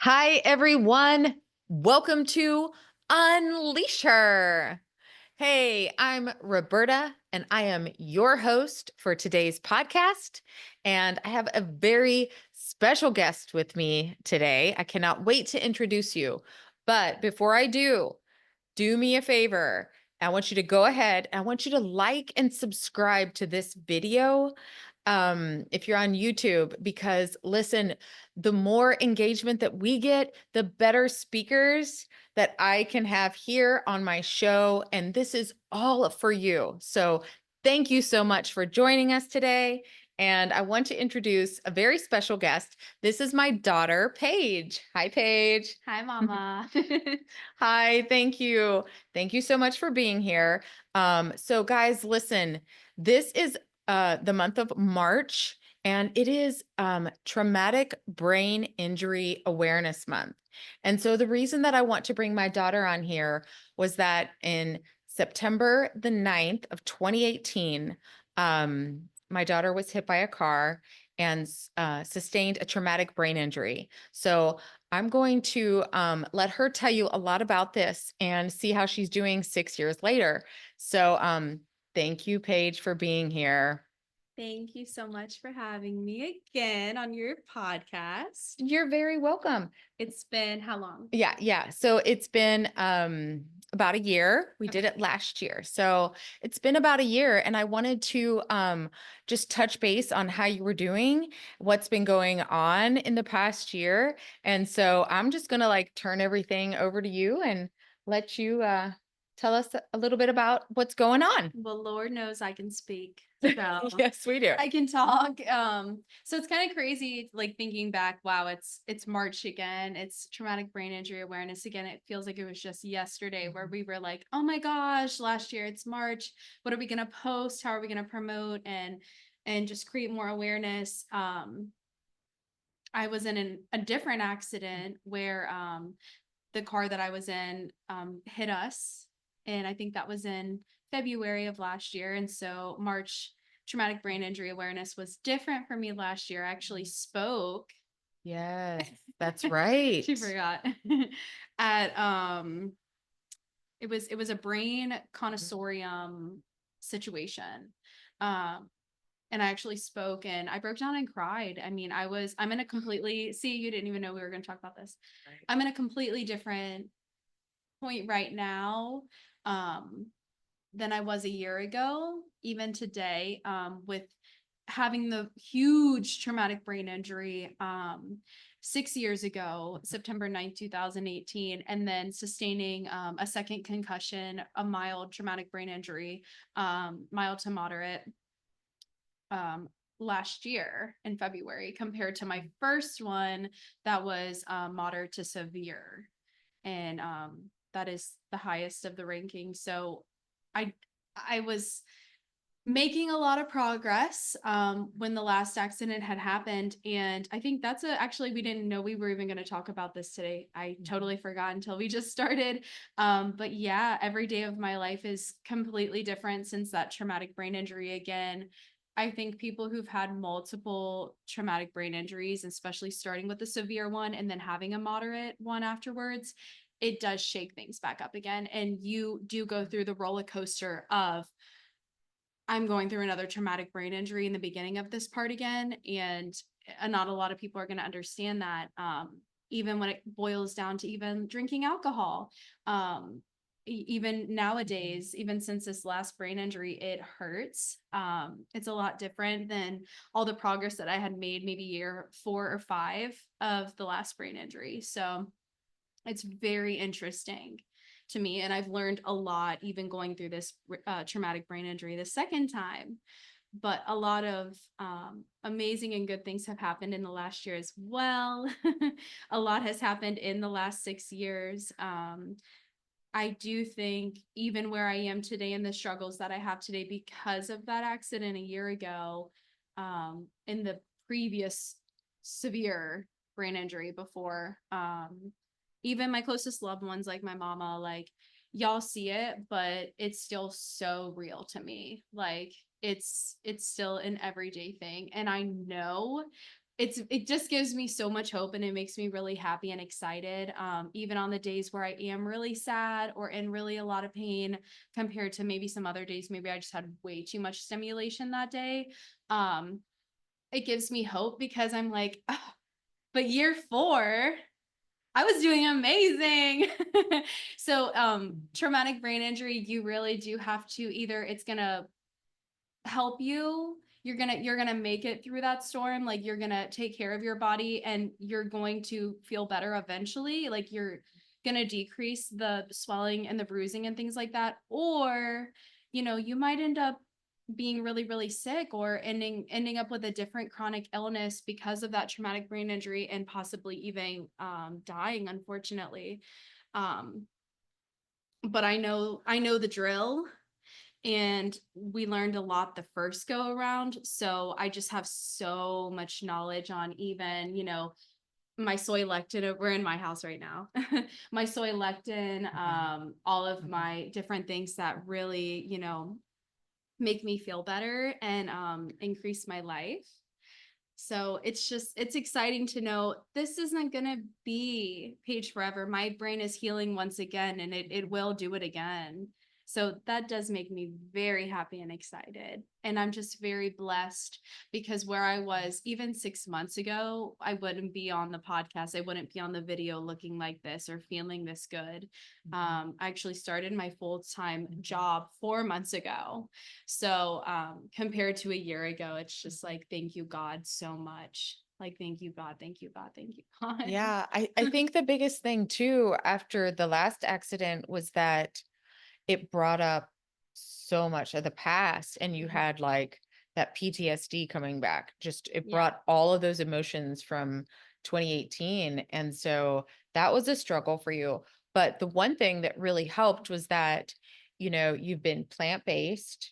Hi, everyone. Welcome to Unleash Her. Hey, I'm Roberta, and I am your host for today's podcast. And I have a very special guest with me today. I cannot wait to introduce you. But before I do me a favor. I want you to go ahead. I want you to like and subscribe to this video if you're on YouTube, because listen, the more engagement that we get, the better speakers that I can have here on my show. And this is all for you. So thank you so much for joining us today. And I want to introduce a very special guest. This is my daughter, Paige. Hi, Paige. Hi, Mama. Hi, thank you. Thank you so much for being here. So guys, listen, this is the month of March, and it is Traumatic Brain Injury Awareness Month. And so the reason that I want to bring my daughter on here was that in September the 9th of 2018, my daughter was hit by a car and sustained a traumatic brain injury. So I'm going to let her tell you a lot about this and see how she's doing 6 years later. So thank you, Paige, for being here. Thank you so much for having me again on your podcast. You're very welcome. It's been how long? Yeah. So it's been about a year. We did Okay. it last year. So it's been about a year, and I wanted to just touch base on how you were doing, what's been going on in the past year. And so I'm just gonna like turn everything over to you and let you tell us a little bit about what's going on. Well, Lord knows I can speak. So Yes, we do. I can talk. So it's kind of crazy, like thinking back, wow, it's March again. It's traumatic brain injury awareness again. It feels like it was just yesterday where we were like, oh my gosh, last year it's March. What are we gonna post? How are we gonna promote and just create more awareness? I was in a different accident where the car that I was in hit us. And I think that was in February of last year. And so March traumatic brain injury awareness was different for me last year. I actually spoke. Yes, that's right. She forgot. At it was a brain connoissorium situation. Um and I actually spoke and I broke down and cried. I mean, I'm in a completely, see, you didn't even know we were going to talk about this. Right. I'm in a completely different point right now um, than I was a year ago, even today, with having the huge traumatic brain injury 6 years ago, September 9th, 2018, and then sustaining a second concussion, a mild traumatic brain injury, mild to moderate um, last year in February compared to my first one that was moderate to severe. And that is the highest of the ranking. So I I was making a lot of progress when the last accident had happened. And I think actually, we didn't know we were even going to talk about this today. I totally forgot until we just started. But yeah, every day of my life is completely different since that traumatic brain injury again. I think people who've had multiple traumatic brain injuries, especially starting with a severe one and then having a moderate one afterwards, it does shake things back up again. And you do go through the roller coaster of, I'm going through another traumatic brain injury in the beginning of this part again. And not a lot of people are going to understand that. Even when it boils down to even drinking alcohol. Even nowadays, even since this last brain injury, it hurts. It's a lot different than all the progress that I had made maybe year 4 or 5 of the last brain injury. So it's very interesting to me. And I've learned a lot even going through this traumatic brain injury the second time. But a lot of amazing and good things have happened in the last year as well. A lot has happened in the last 6 years. I do think even where I am today and the struggles that I have today because of that accident a year ago, in the previous severe brain injury before, even my closest loved ones like my mama, like y'all see it, but it's still so real to me. Like it's still an everyday thing. And I know it just gives me so much hope, and it makes me really happy and excited. Even on the days where I am really sad or in really a lot of pain compared to maybe some other days, maybe I just had way too much stimulation that day. Um, it gives me hope because I'm like, "Oh, but year 4, I was doing amazing." So, traumatic brain injury, you really do have to either it's gonna help you, you're gonna make it through that storm, like you're gonna take care of your body and you're going to feel better eventually, like you're gonna decrease the swelling and the bruising and things like that, or you might end up being really really sick or ending up with a different chronic illness because of that traumatic brain injury, and possibly even dying, unfortunately. um but I know the drill, and we learned a lot the first go around. So I just have so much knowledge on even, my soy lectin. We're in my house right now. My soy lectin, all of my different things that really, make me feel better and increase my life. So it's exciting to know this isn't going to be Paige forever. My brain is healing once again, and it will do it again. So that does make me very happy and excited. And I'm just very blessed because where I was even 6 months ago, I wouldn't be on the podcast. I wouldn't be on the video looking like this or feeling this good. I actually started my full-time job 4 months ago. So compared to a year ago, it's just like, thank you, God, so much. Like, thank you, God, thank you, God, thank you, God. Yeah, I think the biggest thing too after the last accident was that it brought up so much of the past, and you had like that PTSD coming back. Just it Yeah. brought all of those emotions from 2018. And so that was a struggle for you. But the one thing that really helped was that, you've been plant-based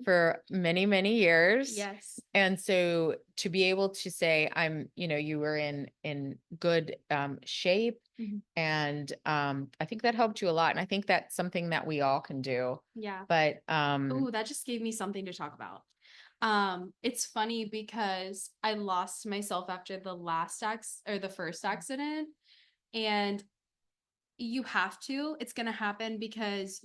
for many, many years. Yes. And so to be able to say, you were in good shape, Mhm. and I think that helped you a lot. And I think that's something that we all can do. Yeah. But Oh, that just gave me something to talk about. It's funny because I lost myself after the first accident, and you have to. It's going to happen because,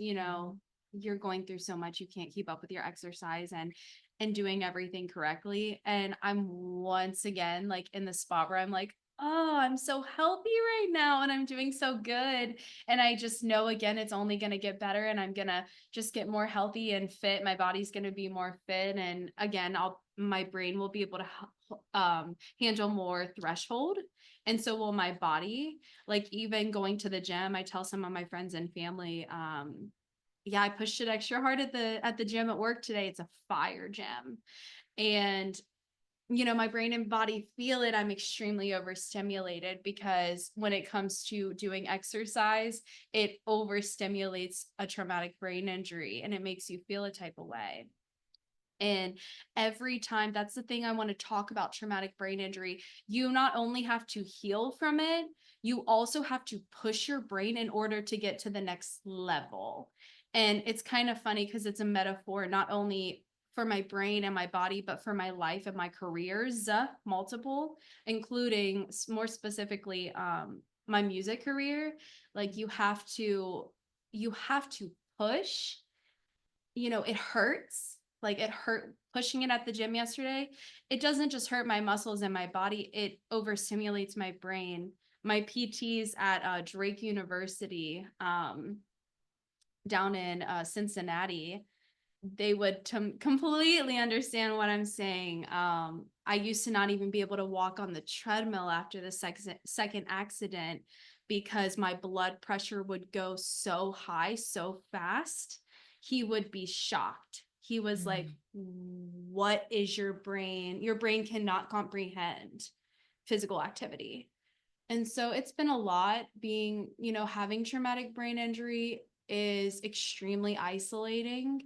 you're going through so much, you can't keep up with your exercise and doing everything correctly. And I'm once again like in the spot where I'm like, oh, I'm so healthy right now and I'm doing so good. And I just know again it's only going to get better, and I'm going to just get more healthy and fit. My body's going to be more fit, and again, my brain will be able to handle more threshold, and so will my body. Like even going to the gym, I tell some of my friends and family, yeah, I pushed it extra hard at the gym at work today. It's a fire gym. And my brain and body feel it. I'm extremely overstimulated because when it comes to doing exercise, it overstimulates a traumatic brain injury and it makes you feel a type of way. And every time, that's the thing I want to talk about traumatic brain injury. You not only have to heal from it, you also have to push your brain in order to get to the next level. And it's kind of funny because it's a metaphor, not only for my brain and my body, but for my life and my careers, multiple, including more specifically, my music career. Like you have to push. It hurts. Like it hurt pushing it at the gym yesterday. It doesn't just hurt my muscles and my body, it overstimulates my brain. My PTs at Drake University, down in Cincinnati, they would completely understand what I'm saying. I used to not even be able to walk on the treadmill after the second accident because my blood pressure would go so high so fast. He would be shocked. He was like, what is your brain? Your brain cannot comprehend physical activity. And so it's been a lot being, having traumatic brain injury is extremely isolating,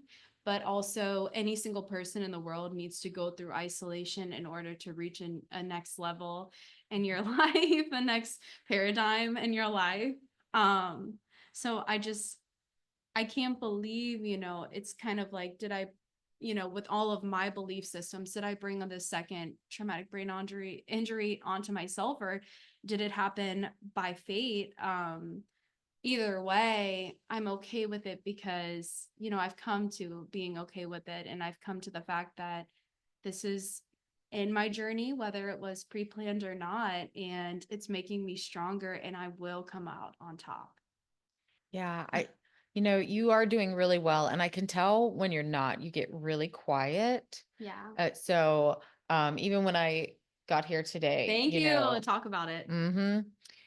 but also any single person in the world needs to go through isolation in order to reach a next level in your life, a next paradigm in your life. So I can't believe, it's kind of like, with all of my belief systems, did I bring on this second traumatic brain injury onto myself, or did it happen by fate? Either way, I'm okay with it because, I've come to being okay with it. And I've come to the fact that this is in my journey, whether it was pre-planned or not, and it's making me stronger, and I will come out on top. Yeah, you are doing really well, and I can tell when you're not, you get really quiet. Yeah. So, even when I got here today, Thank you. Talk about it.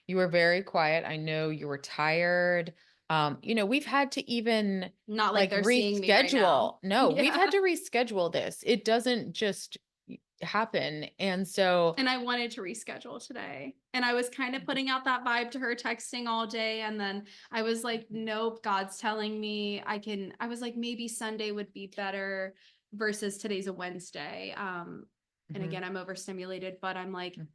you were very quiet. I know you were tired. We've had to even Not like like they're seeing me right now. reschedule. No, we've had Yeah. to reschedule this. It doesn't just happen. And so, And I wanted to reschedule today. And I was kind of putting out that vibe to her, texting all day. And then I was like, nope, God's telling me I was like, maybe Sunday would be better versus today's a Wednesday. And Mhm, again, I'm overstimulated, but I'm like, mhm.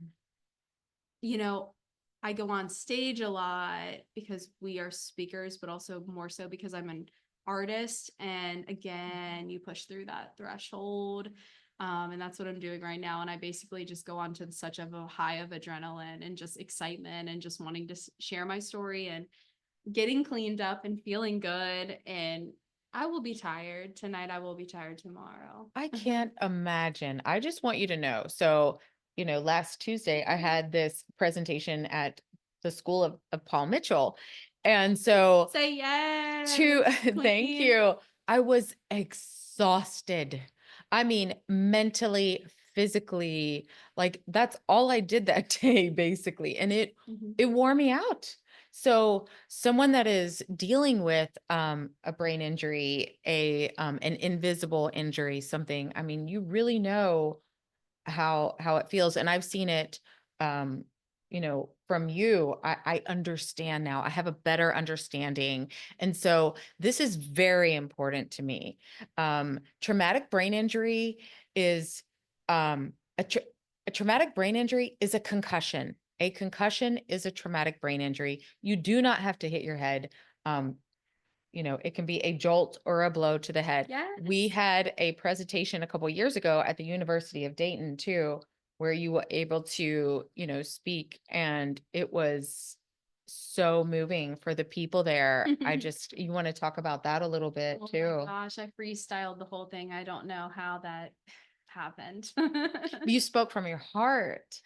you know, I go on stage a lot because we are speakers, but also more so because I'm an artist. And again, you push through that threshold. And that's what I'm doing right now. And I basically just go on to such of a high of adrenaline and just excitement and just wanting to share my story and getting cleaned up and feeling good. And I will be tired tonight. I will be tired tomorrow. I can't imagine. I just want you to know. So, last Tuesday, I had this presentation at the school of Paul Mitchell. And so, Say yes, to thank queen. you, I was exhausted. I mean, mentally, physically, like that's all I did that day, basically. And it Mhm. it wore me out. So someone that is dealing with a brain injury, an invisible injury, something, I mean, you really know how it feels. And I've seen it from you. I understand now. I have a better understanding. And so this is very important to me. Traumatic brain injury is um a traumatic brain injury is a concussion. A concussion is a traumatic brain injury. You do not have to hit your head. Um, it can be a jolt or a blow to the head. We Yes. had a presentation a couple years ago at the University of Dayton too, where you were able to, speak, and it was so moving for the people there. You want to talk about that a little bit Oh my too. gosh, I freestyled the whole thing. I don't know how that happened. You spoke from your heart.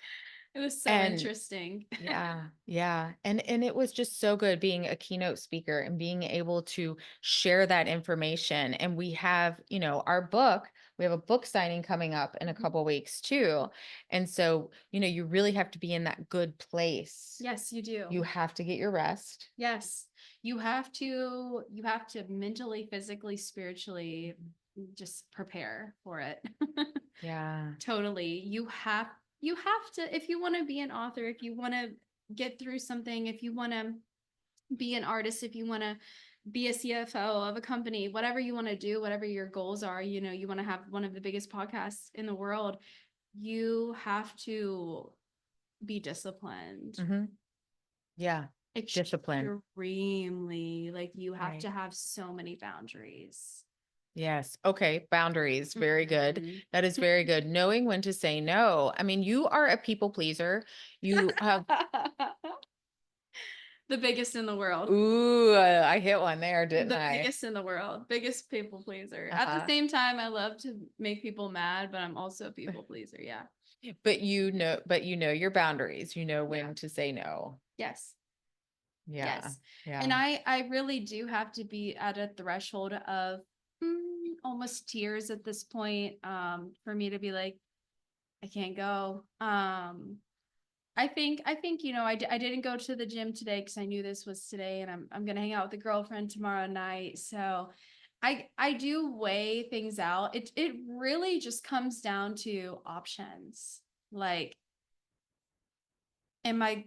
It was so And interesting. yeah, yeah. And it was just so good being a keynote speaker and being able to share that information. And we have, our book, we have a book signing coming up in a Mhm. couple weeks too. And so, you really have to be in that good place. Yes, you do. You have to get your rest. Yes. You have to mentally, physically, spiritually just prepare for it. Yeah. Totally. You have to, if you want to be an author, if you want to get through something, if you want to be an artist, if you want to be a CFO of a company, whatever you want to do, whatever your goals are, you want to have one of the biggest podcasts in the world, you have to be disciplined. Hmm. Yeah. Discipline. Extremely. Like you have Right. to have so many boundaries. Yes. Okay. Boundaries. Very good. Mhm. That is very good. Knowing when to say no. I mean, you are a people pleaser. You have, The biggest in the world. ooh, I hit one there, didn't The I? biggest in the world. Biggest people pleaser. At the Uh-huh. same time, I love to make people mad, but I'm also a people pleaser. Yeah. But your boundaries. You know Yeah. when to say no. Yes. Yeah. Yes. And Yeah. I really do have to be at a threshold of almost tears at this point for me to be like, I can't go. I think I didn't go to the gym today because I knew this was today, and I'm gonna hang out with a girlfriend tomorrow night. So I do weigh things out. It really just comes down to options. Like, am I,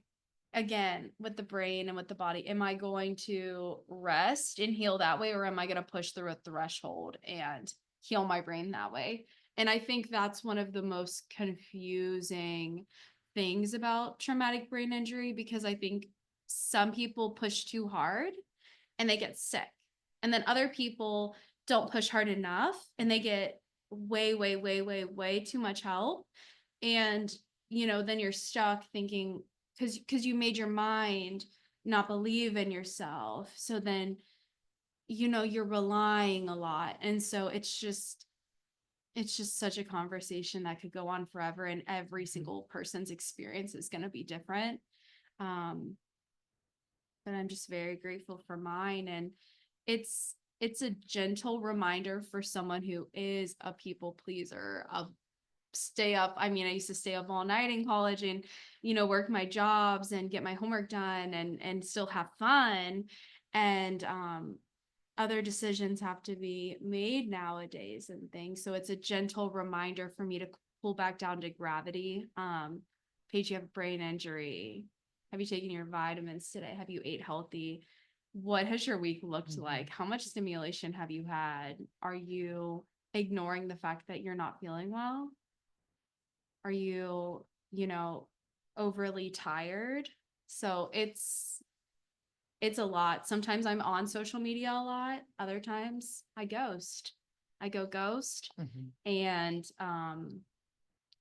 again, with the brain and with the body, am I going to rest and heal that way, or am I going to push through a threshold and heal my brain that way? And I think that's one of the most confusing things about traumatic brain injury, because I think some people push too hard and they get sick. And then other people don't push hard enough and they get way, way, way, way, way too much help. And, then you're stuck thinking because you made your mind not believe in yourself. So then, you're relying a lot. And so it's just such a conversation that could go on forever. And every single person's experience is going to be different. Um, but I'm just very grateful for mine. And it's a gentle reminder for someone who is a people pleaser, of stay up. I mean, I used to stay up all night in college and, work my jobs and get my homework done and still have fun. And other decisions have to be made nowadays and things. So it's a gentle reminder for me to pull back down to gravity. Paige, you have brain injury. Have you taken your vitamins today? Have you ate healthy? What has your week looked like? How much stimulation have you had? Are you ignoring the fact that you're not feeling well? Are you, overly tired? So it's a lot. Sometimes I'm on social media a lot. Other times I ghost. I go ghost. And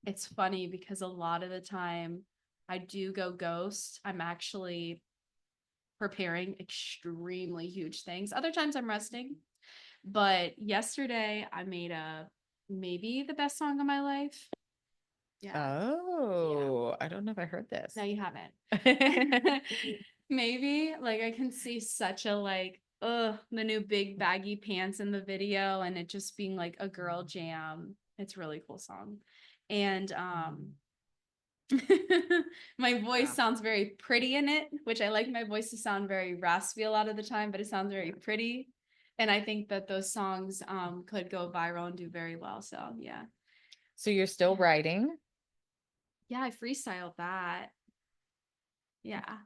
it's funny because a lot of the time I do go ghost. I'm actually preparing extremely huge things. Other times I'm resting. But yesterday I made maybe the best song of my life. Yeah. Oh, I don't know if I heard this. No, you haven't. Maybe like I can see such a the new big baggy pants in the video and it just being like a girl jam. It's a really cool song. And my voice sounds very pretty in it, which I like my voice to sound very raspy a lot of the time, but it sounds very pretty. And I think that those songs could go viral and do very well. So yeah. So you're still writing? Yeah, I freestyled that. Yeah.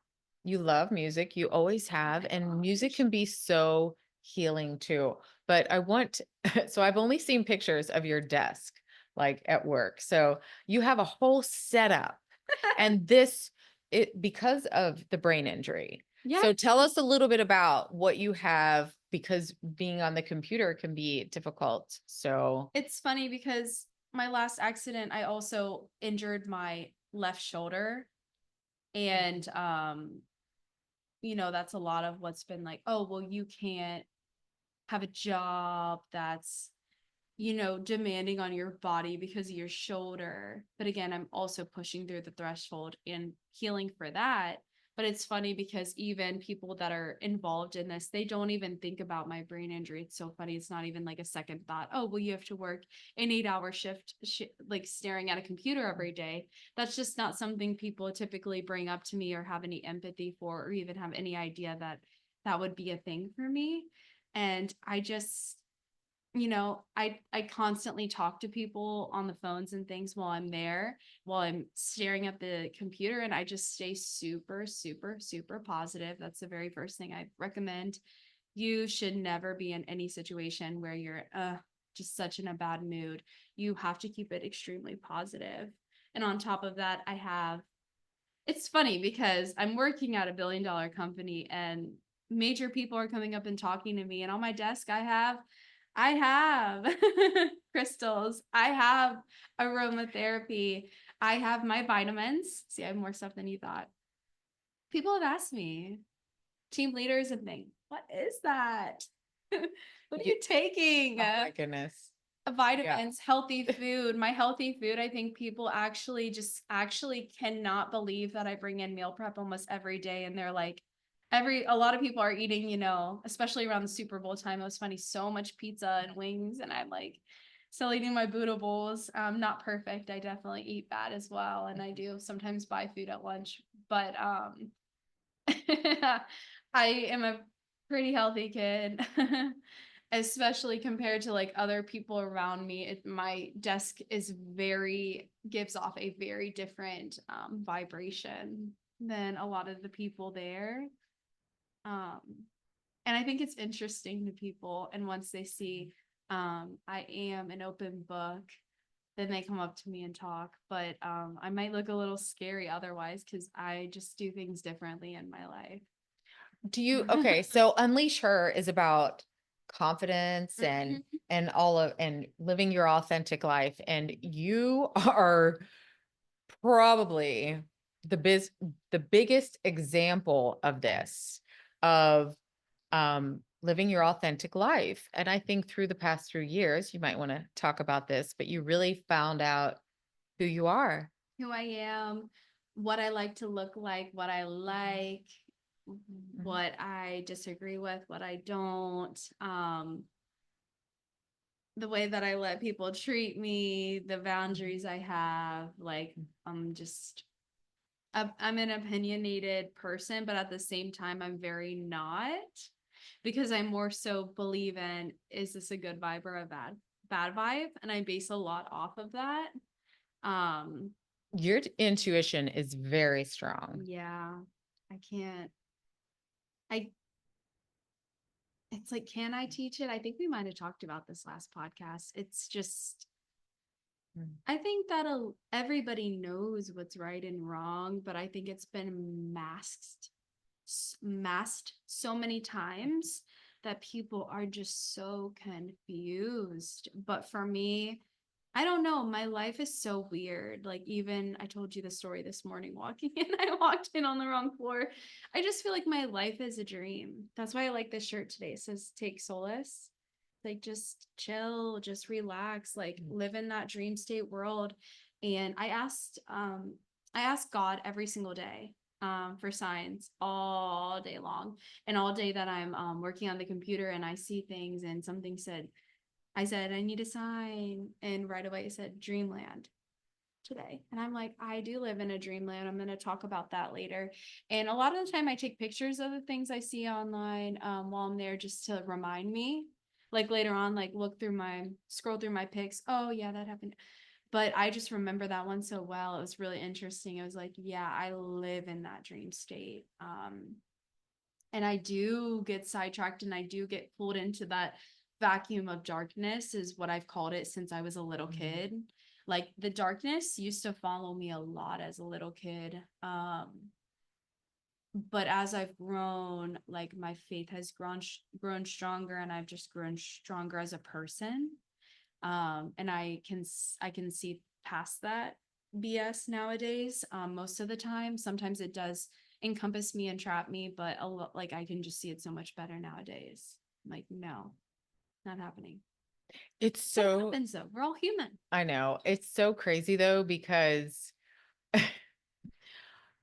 You love music, you always have, and music can be so healing too. But I want, so I've only seen pictures of your desk, like at work. So you have a whole setup, and because of the brain injury. Yeah. So tell us a little bit about what you have, because being on the computer can be difficult. So It's funny because my last accident, I also injured my left shoulder. And, that's a lot of what's been like, oh, well, you can't have a job that's demanding on your body because of your shoulder. But again, I'm also pushing through the threshold and healing for that. But it's funny because even people that are involved in this, they don't even think about my brain injury. It's so funny. It's not even like a second thought. Oh, well, you have to work an 8-hour shift, like staring at a computer every day. That's just not something people typically bring up to me or have any empathy for, or even have any idea that that would be a thing for me. And I just, I constantly talk to people on the phones and things while I'm there, while I'm staring at the computer, and I just stay super, super, super positive. That's the very first thing I recommend. You should never be in any situation where you're just such in a bad mood. You have to keep it extremely positive. And on top of that, it's funny because I'm working at a billion-dollar company and major people are coming up and talking to me, and on my desk I have crystals. I have aromatherapy. I have my vitamins. See, I have more stuff than you thought. People have asked me, team leaders and things, what is that? What are you taking? oh my goodness. Vitamins, healthy food. My healthy food, I think people actually cannot believe that I bring in meal prep almost every day. And they're like, a lot of people are eating, especially around the Super Bowl time. It was funny, so much pizza and wings. And I'm like still eating my Buddha bowls. Not perfect. I definitely eat bad as well. And I do sometimes buy food at lunch, but I am a pretty healthy kid. Especially compared to like other people around me. My desk gives off a very different vibration than a lot of the people there. Um, and I think it's interesting to people. And once they see I am an open book, then they come up to me and talk. But I might look a little scary otherwise because I just do things differently in my life. Okay, so Unleash Her is about confidence Mhm. and all of and living your authentic life. And you are probably the biggest example of this, of living your authentic life. And I think through the past few years, you might want to talk about this, but you really found out who you are. Who I am, what I like to look like, what I like, Mhm. what I disagree with, what I don't, the way that I let people treat me, the boundaries I have. Like, I'm just, I'm an opinionated person, but at the same time, I'm very not, because I more so believe in, is this a good vibe or a bad vibe? And I base a lot off of that. Um, Your intuition is very strong. yeah, I can't, I, it's like, can I teach it? I think we might have talked about this last podcast. It's just, Mm. I think that everybody knows what's right and wrong, but I think it's been masked so many times that people are just so confused. But for me, I don't know. My life is so weird. Like, even I told you the story this morning walking in, I walked in on the wrong floor. I just feel like my life is a dream. That's why I like this shirt today. It says take solace. Like, just chill, just relax, like live in that dream state world. And I asked God every single day for signs all day long, and all day that I'm working on the computer and I see things and something said, I said, I need a sign. And right away it said dreamland today. And I'm like, I do live in a dreamland. I'm going to talk about that later. And a lot of the time I take pictures of the things I see online while I'm there, just to remind me. Like later on, like scroll through my pics. Oh yeah, that happened. But I just remember that one so well. It was really interesting. It was like, yeah, I live in that dream state. And I do get sidetracked and I do get pulled into that vacuum of darkness, is what I've called it since I was a little kid. Like, the darkness used to follow me a lot as a little kid. But as I've grown, like, my faith has grown stronger, and I've just grown stronger as a person. And I can see past that BS nowadays. Most of the time, sometimes it does encompass me and trap me, but a lot, like, I can just see it so much better nowadays. I'm like, no, not happening. It's It so, happens though. We're all human. I know, it's so crazy though, because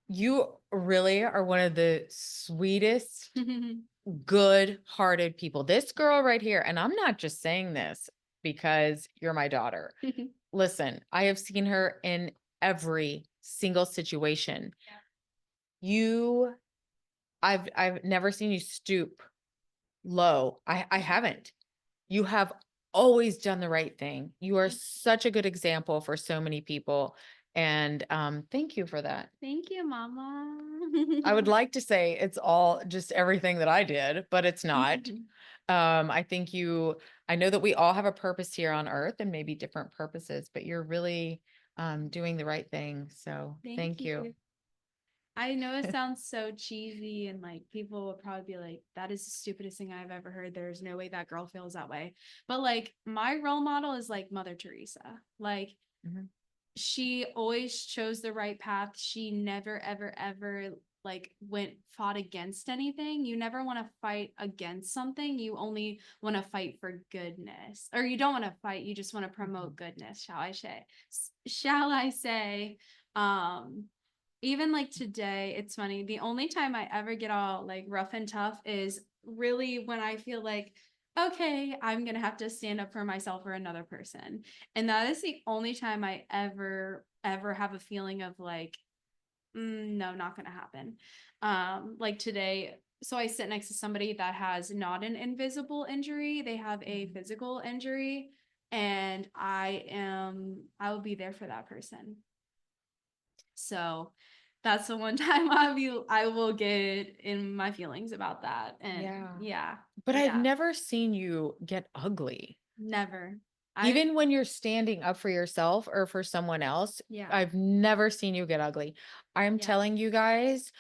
you really are one of the sweetest, good-hearted people. This girl right here, and I'm not just saying this because you're my daughter. Listen, I have seen her in every single situation. You, I've never seen you stoop low. I haven't. You have always done the right thing. You are such a good example for so many people. And thank you for that. Thank you, Mama. I would like to say it's all just everything that I did, but it's not. I think I know that we all have a purpose here on earth and maybe different purposes, but you're really doing the right thing. So Thank thank you. you. I know it sounds so cheesy, and like people would probably be like, that is the stupidest thing I've ever heard. There's no way that girl feels that way. But like, my role model is like Mother Teresa. Like, Mhm. she always chose the right path. She never, ever, ever like fought against anything. You never want to fight against something. You only want to fight for goodness. Or you don't want to fight, you just want to promote goodness, shall I say. Um, Even like today, it's funny. The only time I ever get all like rough and tough is really when I feel like, okay, I'm gonna have to stand up for myself or another person. And that is the only time I ever have a feeling of like, no, not gonna happen. Like today, so I sit next to somebody that has not an invisible injury, they have a physical injury, and I will be there for that person. So that's the one time I will get in my feelings about that. And Yeah. yeah, But I've yeah, never seen you get ugly. never. I Even when you're standing up for yourself or for someone else, Yeah, I've never seen you get ugly. I'm yeah. telling you guys,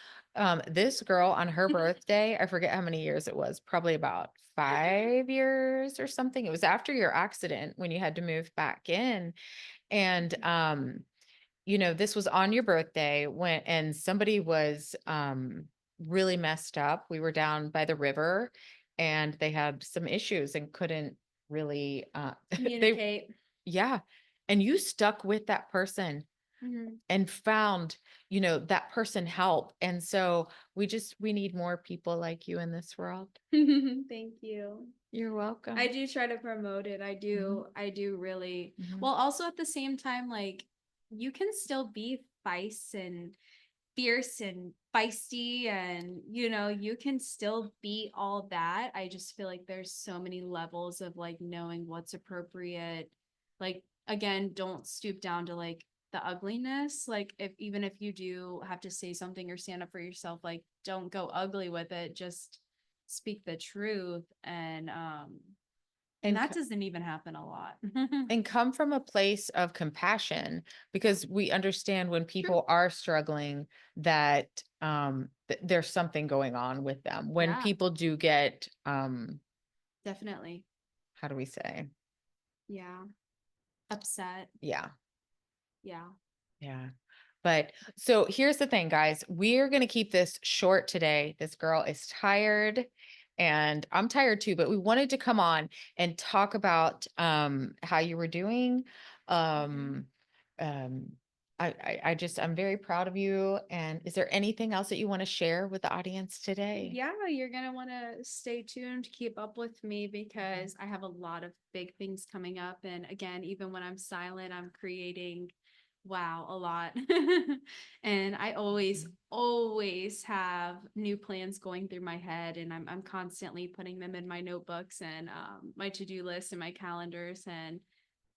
This girl on her birthday, I forget how many years it was, probably about 5 years or something. It was after your accident when you had to move back in. And this was on your birthday and somebody was really messed up. We were down by the river and they had some issues and couldn't really they Communicate. yeah. And you stuck with that person Mhm. and found, that person help. And so we need more people like you in this world. Thank you. You're I welcome. do try to promote it. I do really. Mhm. Well, also at the same time, like you can still be fierce and feisty and you can still be all that. I just feel like there's so many levels of like knowing what's appropriate. Like again, don't stoop down to like the ugliness. Like if even if you do have to say something or stand up for yourself, like don't go ugly with it. Just speak the truth and And that doesn't even happen a lot. and come from a place of compassion because we understand when True. people are struggling that there's something going on with them. When Yeah, people do get definitely. how do we say? Yeah. Upset. Yeah. Yeah. Yeah. But so here's the thing, guys. We're going to keep this short today. This girl is tired and I'm tired too, but we wanted to come on and talk about how you were doing. Um um I'm very proud of you. And is there anything else that you want to share with the audience today? Yeah, you're going to want to stay tuned, keep up with me because I have a lot of big things coming up. And again, even when I'm silent, I'm creating, wow, a lot. And I always have new plans going through my head. And I'm constantly putting them in my notebooks and my to-do list and my calendars. And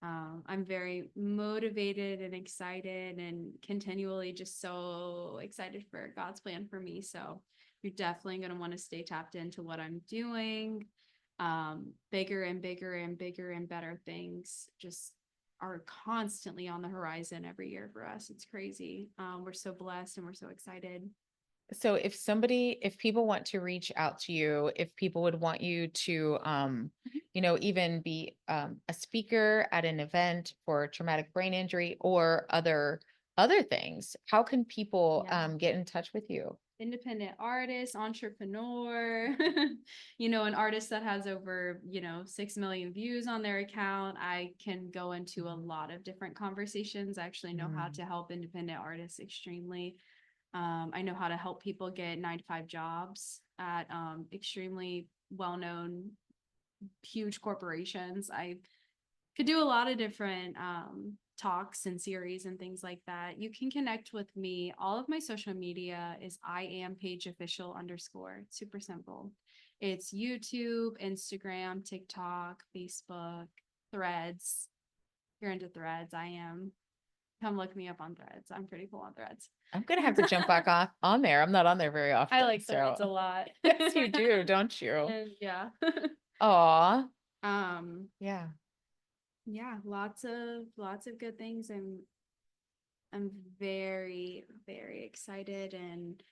I'm very motivated and excited and continually just so excited for God's plan for me. So you're definitely going to want to stay tapped into what I'm doing. Bigger and bigger and bigger and better things just are constantly on the horizon every year for us. It's crazy. We're so blessed and we're so excited. So if people want to reach out to you, if people would want you to, even be a speaker at an event for traumatic brain injury or other things, how can people Yeah. get in touch with you? Independent artist, entrepreneur, an artist that has over, 6 million views on their account. I can go into a lot of different conversations. I actually know how Mm, to help independent artists extremely. I know how to help people get 9 to 5 jobs at extremely well-known, huge corporations. I could do a lot of different talks and series and things like that. You can connect with me. All of my social media is I am Paige official _. It's super simple. It's YouTube, Instagram, TikTok, Facebook, Threads. If you're into Threads, I am. Come look me up on Threads. I'm pretty cool on Threads. I'm gonna have to jump back on there. I'm not on there very I often, like so Threads a lot. yes, you do, don't you? And yeah. Aw, um yeah. yeah, lots of good things and I'm very, very excited and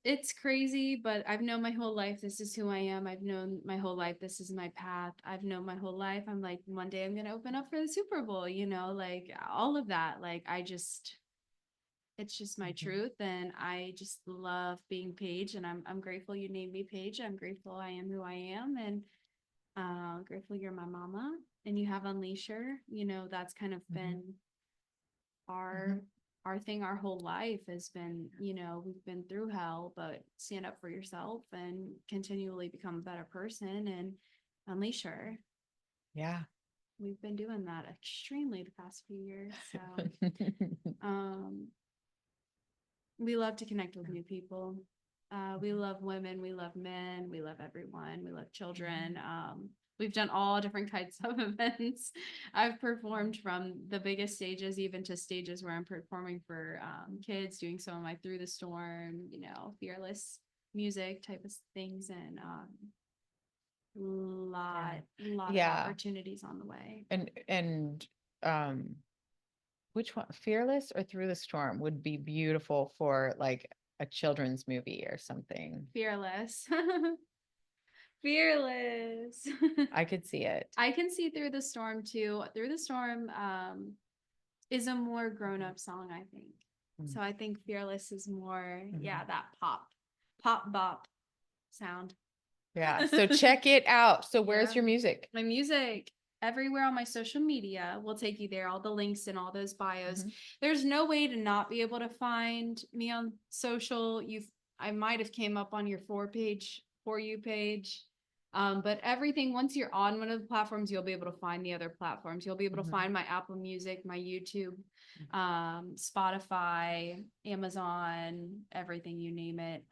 it's crazy, but I've known my whole life this is who I am. I've known my whole life this is my path. I've known my whole life I'm like one day I'm gonna open up for the Super Bowl, like all of that. Like it's just my Mhm. truth and I just love being Paige and I'm grateful you named me Paige. I'm grateful I am who I am and grateful you're my mama and you have Unleash Her. That's kind of Mhm. been our Mhm. our thing our whole life has been, we've been through hell, but stand up for yourself and continually become a better person and unleash her. Yeah. We've been doing that extremely the past few years. So um we love to connect with new people. We love women, we love men, we love everyone, we love children. We've done all different kinds of events. I've performed from the biggest stages, even to stages where I'm performing for kids, doing some of my Through the Storm, fearless music type of things, and Yeah. lot of Yeah. opportunities on the way. And um which one, Fearless or Through the Storm would be beautiful for like a children's movie or something. Fearless. Fearless. I could see it. I can see Through the Storm too. Through the Storm is a more grown-up song, I think. So I think Fearless is more, yeah, that pop bop sound. Yeah. So check it out. So where's Yeah. your music? My music everywhere on my social media will take you there. All the links and all those bios. There's no way to not be able to find me on social. I might have came up on your For You page. But everything, once you're on one of the platforms, you'll be able to find the other platforms. You'll be able to find my Apple Music, my YouTube, Spotify, Amazon, everything, you name it.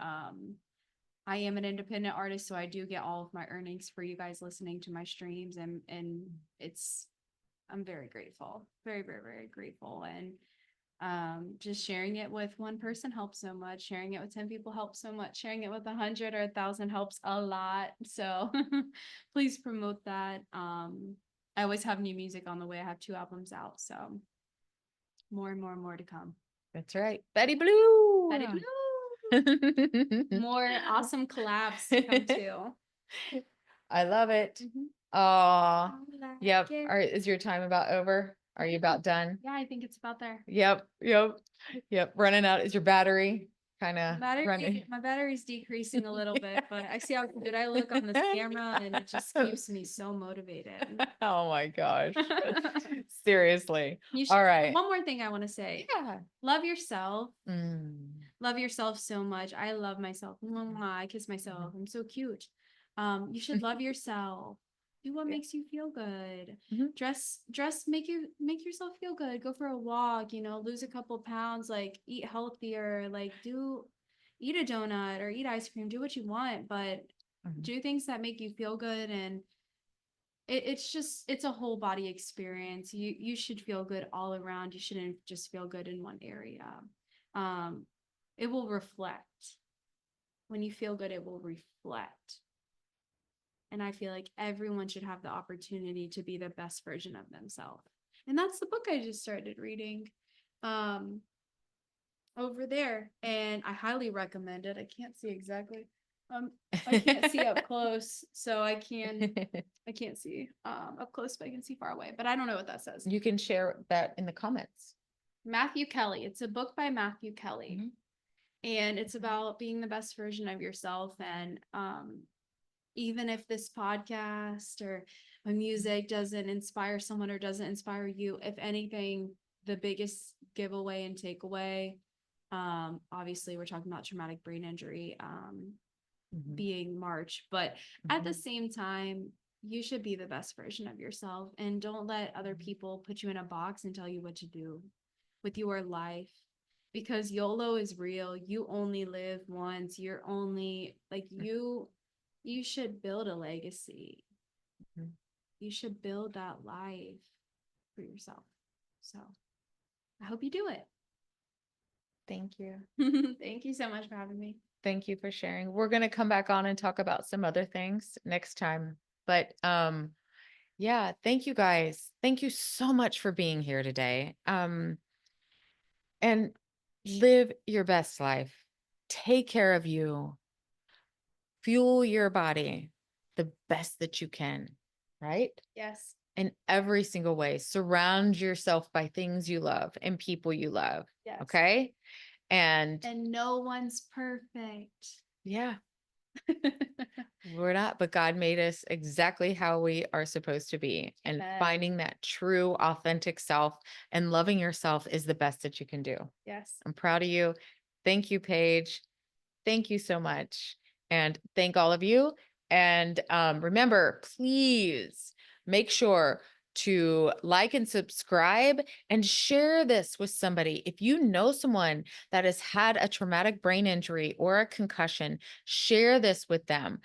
I am an independent artist, so I do get all of my earnings for you guys listening to my streams, and I'm very grateful, very, very, very grateful. And just sharing it with one person helps so much. Sharing it with 10 people helps so much. Sharing it with 100 or 1,000 helps a lot. So please promote that. I always have new music on the way. I have 2 albums out, so more and more and more to come. That's right. Betty Blue. Betty Blue. More awesome collabs to come too. I love it. Oh, yep. Is your time about over? Are you about done? Yeah, I think it's about there. Yep. Running out. Is your battery kind of running? My battery's decreasing a little bit, but I see how good I look on this camera, and it just keeps me so motivated. Oh my gosh. Seriously. All right. One more thing I want to say. Yeah. Love yourself. Love yourself so much. I love myself. I kiss myself. I'm so cute. You should love yourself. Do what makes you feel good. Dress, make yourself feel good. Go for a walk, lose a couple pounds, like eat healthier, like eat a donut or eat ice cream, do what you want, but do things that make you feel good. And it's a whole body experience. You should feel good all around. You shouldn't just feel good in one area. It will reflect. When you feel good, it will reflect. And I feel like everyone should have the opportunity to be the best version of themselves. And that's the book I just started reading over there. And I highly recommend it. I can't see exactly. I can't see up close, so I can't see up close, but I can see far away. But I don't know what that says. You can share that in the comments. Matthew Kelly. It's a book by Matthew Kelly. And it's about being the best version of yourself. And even if this podcast or my music doesn't inspire someone or doesn't inspire you, if anything, the biggest giveaway and takeaway, obviously we're talking about traumatic brain injury being March, but at the same time, you should be the best version of yourself, and don't let other people put you in a box and tell you what to do with your life, because YOLO is real. You only live once. You're only like you should build a legacy. You should build that life for yourself. So I hope you do it. Thank you. Thank you so much for having me. Thank you for sharing. We're going to come back on and talk about some other things next time. But yeah, thank you guys. Thank you so much for being here today. And live your best life. Take care of you. Fuel your body the best that you can, right? Yes. In every single way. Surround yourself by things you love and people you love. Yes. Okay. And no one's perfect. Yeah. We're not, but God made us exactly how we are supposed to be. And finding that true, authentic self and loving yourself is the best that you can do. Yes. I'm proud of you. Thank you, Paige. Thank you so much. And thank all of you. And remember, please make sure to like and subscribe and share this with somebody. If you know someone that has had a traumatic brain injury or a concussion, share this with them.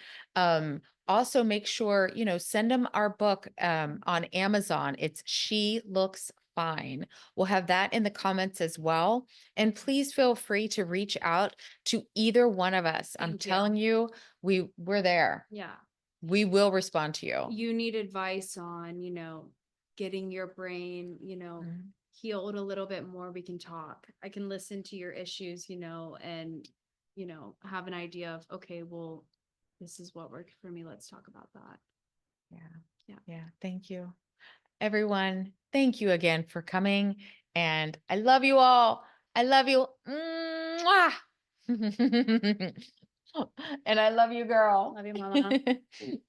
Also make sure, send them our book on Amazon. It's She Looks Fine. We'll have that in the comments as well. And please feel free to reach out to either one of us. I'm telling you, we're there. Yeah. We will respond to you. You need advice on, getting your brain, healed a little bit more. We can talk. I can listen to your issues, and have an idea of, okay, well, this is what worked for me. Let's talk about that. Yeah. Thank you. Everyone, thank you again for coming. And I love you all. I love you. Mwah! And I love you, girl. Love you, mama.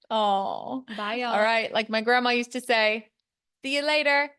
Oh, Bye, y'all. all right. Like my grandma used to say, see you later.